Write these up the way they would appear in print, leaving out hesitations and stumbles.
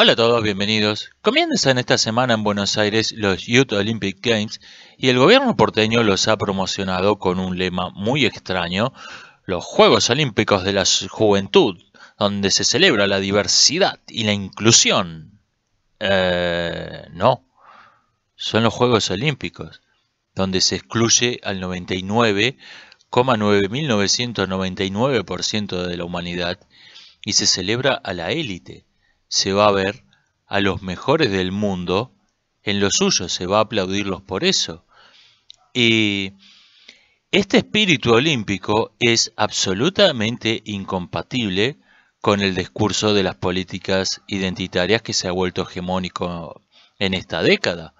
Hola a todos, bienvenidos. Comienzan esta semana en Buenos Aires los Youth Olympic Games y el gobierno porteño los ha promocionado con un lema muy extraño, los Juegos Olímpicos de la Juventud, donde se celebra la diversidad y la inclusión. No, son los Juegos Olímpicos, donde se excluye al 99,9999% de la humanidad y se celebra a la élite. Se va a ver a los mejores del mundo en lo suyo, se va a aplaudirlos por eso. Y este espíritu olímpico es absolutamente incompatible con el discurso de las políticas identitarias que se ha vuelto hegemónico en esta década.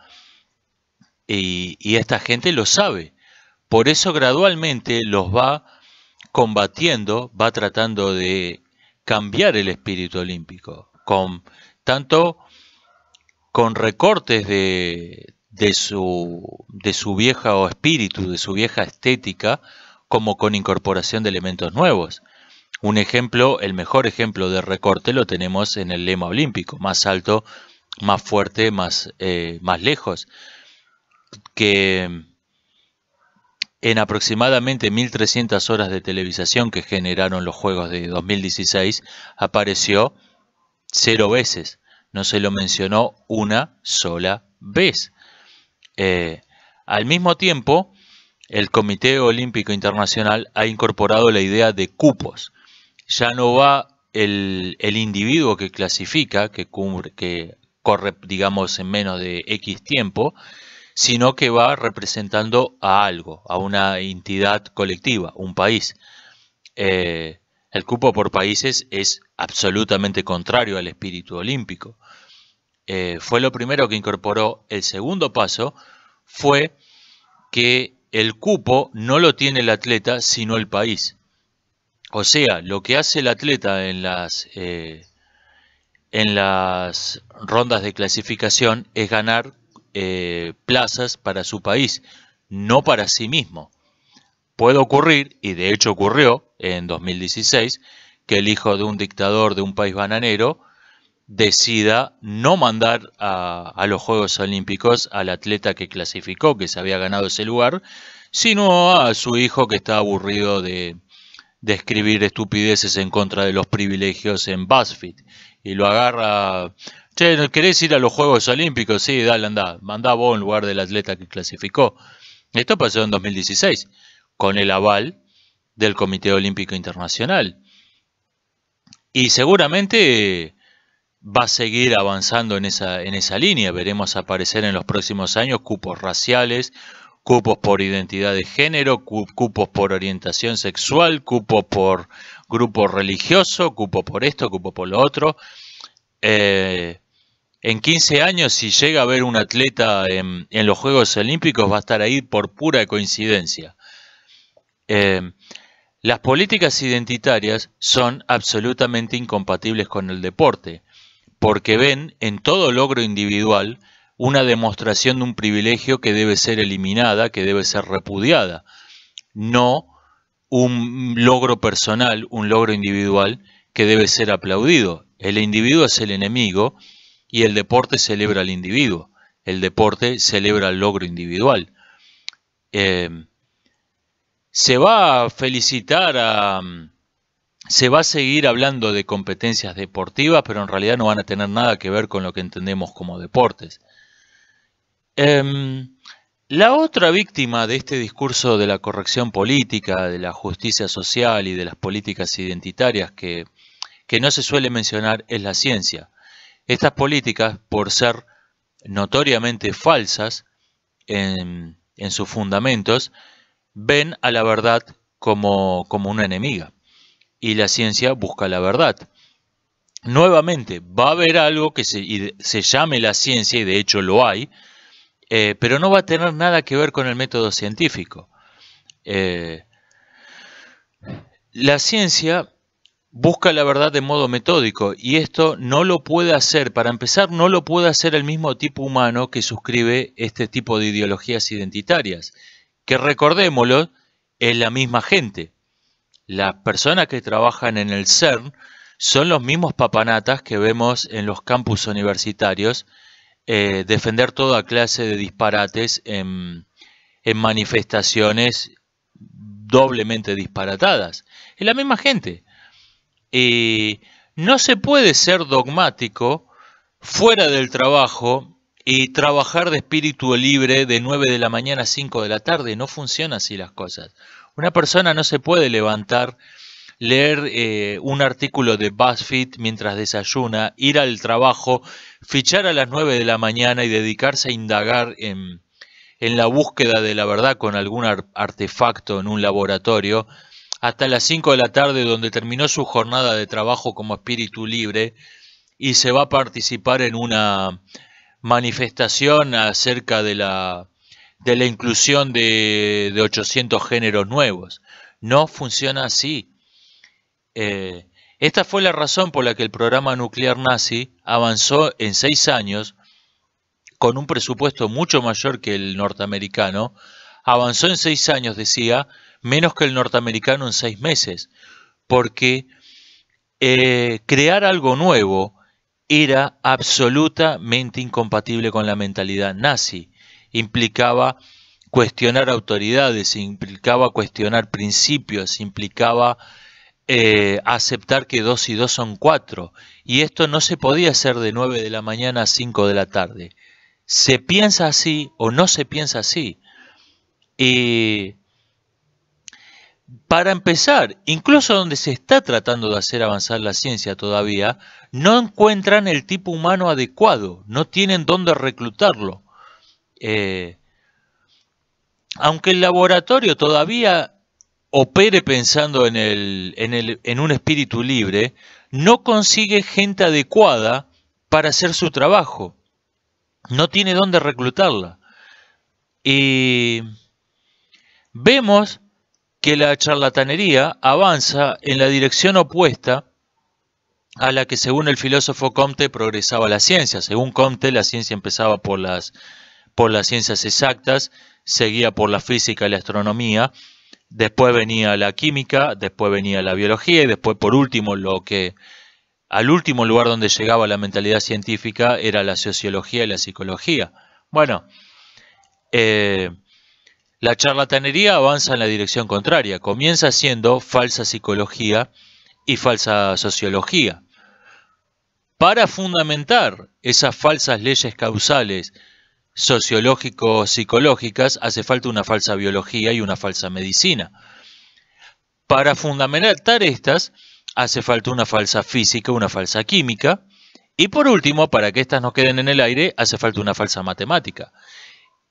Y esta gente lo sabe. Por eso gradualmente los va combatiendo, va tratando de cambiar el espíritu olímpico, tanto con recortes de su viejo espíritu, de su vieja estética, como con incorporación de elementos nuevos. Un ejemplo, el mejor ejemplo de recorte lo tenemos en el lema olímpico, más alto, más fuerte, más lejos, que en aproximadamente 1300 horas de televisación que generaron los Juegos de 2016, apareció 0 veces. No se lo mencionó una sola vez. Al mismo tiempo, el Comité Olímpico Internacional ha incorporado la idea de cupos. Ya no va el individuo que clasifica, que corre, digamos, en menos de X tiempo, sino que va representando a algo, a una entidad colectiva, un país. El cupo por países es absolutamente contrario al espíritu olímpico. Fue lo primero que incorporó. El segundo paso fue que el cupo no lo tiene el atleta, sino el país. O sea, lo que hace el atleta en las rondas de clasificación es ganar plazas para su país, no para sí mismo. Puede ocurrir, y de hecho ocurrió en 2016, que el hijo de un dictador de un país bananero decida no mandar a los Juegos Olímpicos al atleta que clasificó, que se había ganado ese lugar, sino a su hijo que está aburrido de escribir estupideces en contra de los privilegios en BuzzFeed. Y lo agarra: che, ¿querés ir a los Juegos Olímpicos? Sí, dale, mandá vos en lugar del atleta que clasificó. Esto pasó en 2016, con el aval del Comité Olímpico Internacional. Y seguramente va a seguir avanzando en esa línea. Veremos aparecer en los próximos años cupos raciales, cupos por identidad de género, cupos por orientación sexual, cupos por grupo religioso, cupo por esto, cupo por lo otro. En 15 años, si llega a haber un atleta en los Juegos Olímpicos, va a estar ahí por pura coincidencia. Las políticas identitarias son absolutamente incompatibles con el deporte, porque ven en todo logro individual una demostración de un privilegio que debe ser eliminada, que debe ser repudiada, no un logro personal, un logro individual que debe ser aplaudido. El individuo es el enemigo y el deporte celebra al individuo. El deporte celebra el logro individual. Se va a felicitar se va a seguir hablando de competencias deportivas, pero en realidad no van a tener nada que ver con lo que entendemos como deportes. La otra víctima de este discurso de la corrección política, de la justicia social y de las políticas identitarias que no se suele mencionar es la ciencia. Estas políticas, por ser notoriamente falsas en sus fundamentos, ven a la verdad como una enemiga. Y la ciencia busca la verdad. Nuevamente, va a haber algo que se llame la ciencia, y de hecho lo hay, pero no va a tener nada que ver con el método científico. La ciencia busca la verdad de modo metódico, y esto no lo puede hacer, para empezar, no lo puede hacer el mismo tipo humano que suscribe este tipo de ideologías identitarias, que recordémoslo, es la misma gente. Las personas que trabajan en el CERN son los mismos papanatas que vemos en los campus universitarios defender toda clase de disparates en manifestaciones doblemente disparatadas. Es la misma gente. No se puede ser dogmático fuera del trabajo y trabajar de espíritu libre de 9 de la mañana a 5 de la tarde. No funciona así las cosas. Una persona no se puede levantar, leer un artículo de BuzzFeed mientras desayuna, ir al trabajo, fichar a las 9 de la mañana y dedicarse a indagar en la búsqueda de la verdad con algún artefacto en un laboratorio, hasta las 5 de la tarde donde terminó su jornada de trabajo como espíritu libre y se va a participar en una manifestación acerca de la inclusión de 800 géneros nuevos. No funciona así. Esta fue la razón por la que el programa nuclear nazi avanzó en 6 años, con un presupuesto mucho mayor que el norteamericano. Avanzó en 6 años, decía, menos que el norteamericano en 6 meses, porque crear algo nuevo era absolutamente incompatible con la mentalidad nazi. Implicaba cuestionar autoridades, implicaba cuestionar principios, implicaba aceptar que 2 y 2 son 4. Y esto no se podía hacer de 9 de la mañana a 5 de la tarde. ¿Se piensa así o no se piensa así? Para empezar, incluso donde se está tratando de hacer avanzar la ciencia todavía, no encuentran el tipo humano adecuado, no tienen dónde reclutarlo. Aunque el laboratorio todavía opere pensando en un espíritu libre, no consigue gente adecuada para hacer su trabajo. No tiene dónde reclutarla. Y vemos que la charlatanería avanza en la dirección opuesta a la que, según el filósofo Comte, progresaba la ciencia. Según Comte, la ciencia empezaba por las ciencias exactas, seguía por la física y la astronomía, después venía la química, después venía la biología y después, por último, al último lugar donde llegaba la mentalidad científica era la sociología y la psicología. Bueno, la charlatanería avanza en la dirección contraria. Comienza siendo falsa psicología y falsa sociología. Para fundamentar esas falsas leyes causales sociológico-psicológicas hace falta una falsa biología y una falsa medicina. Para fundamentar estas hace falta una falsa física, una falsa química. Y por último, para que estas no queden en el aire, hace falta una falsa matemática.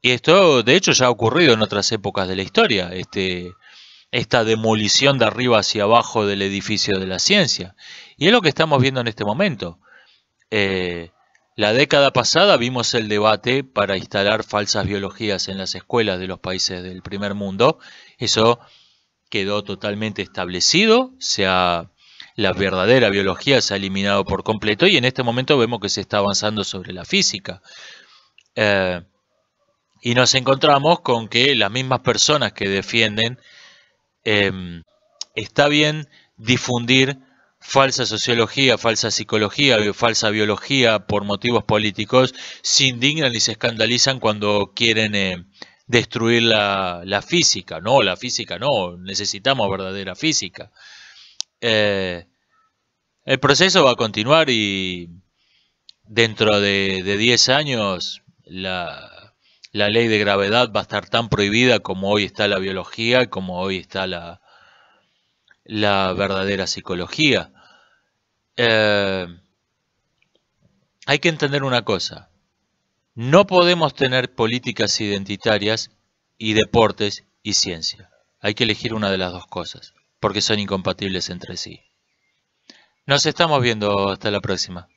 Y esto, de hecho, ya ha ocurrido en otras épocas de la historia, esta demolición de arriba hacia abajo del edificio de la ciencia. Y es lo que estamos viendo en este momento. La década pasada vimos el debate para instalar falsas biologías en las escuelas de los países del primer mundo. Eso quedó totalmente establecido, la verdadera biología se ha eliminado por completo y en este momento vemos que se está avanzando sobre la física. Y nos encontramos con que las mismas personas que defienden está bien difundir falsa sociología, falsa psicología, falsa biología por motivos políticos, se indignan y se escandalizan cuando quieren destruir la física. No, la física no, necesitamos verdadera física. El proceso va a continuar y dentro de 10 años la ley de gravedad va a estar tan prohibida como hoy está la biología, como hoy está la verdadera psicología. Hay que entender una cosa. No podemos tener políticas identitarias y deportes y ciencia. Hay que elegir una de las dos cosas, porque son incompatibles entre sí. Nos estamos viendo, hasta la próxima.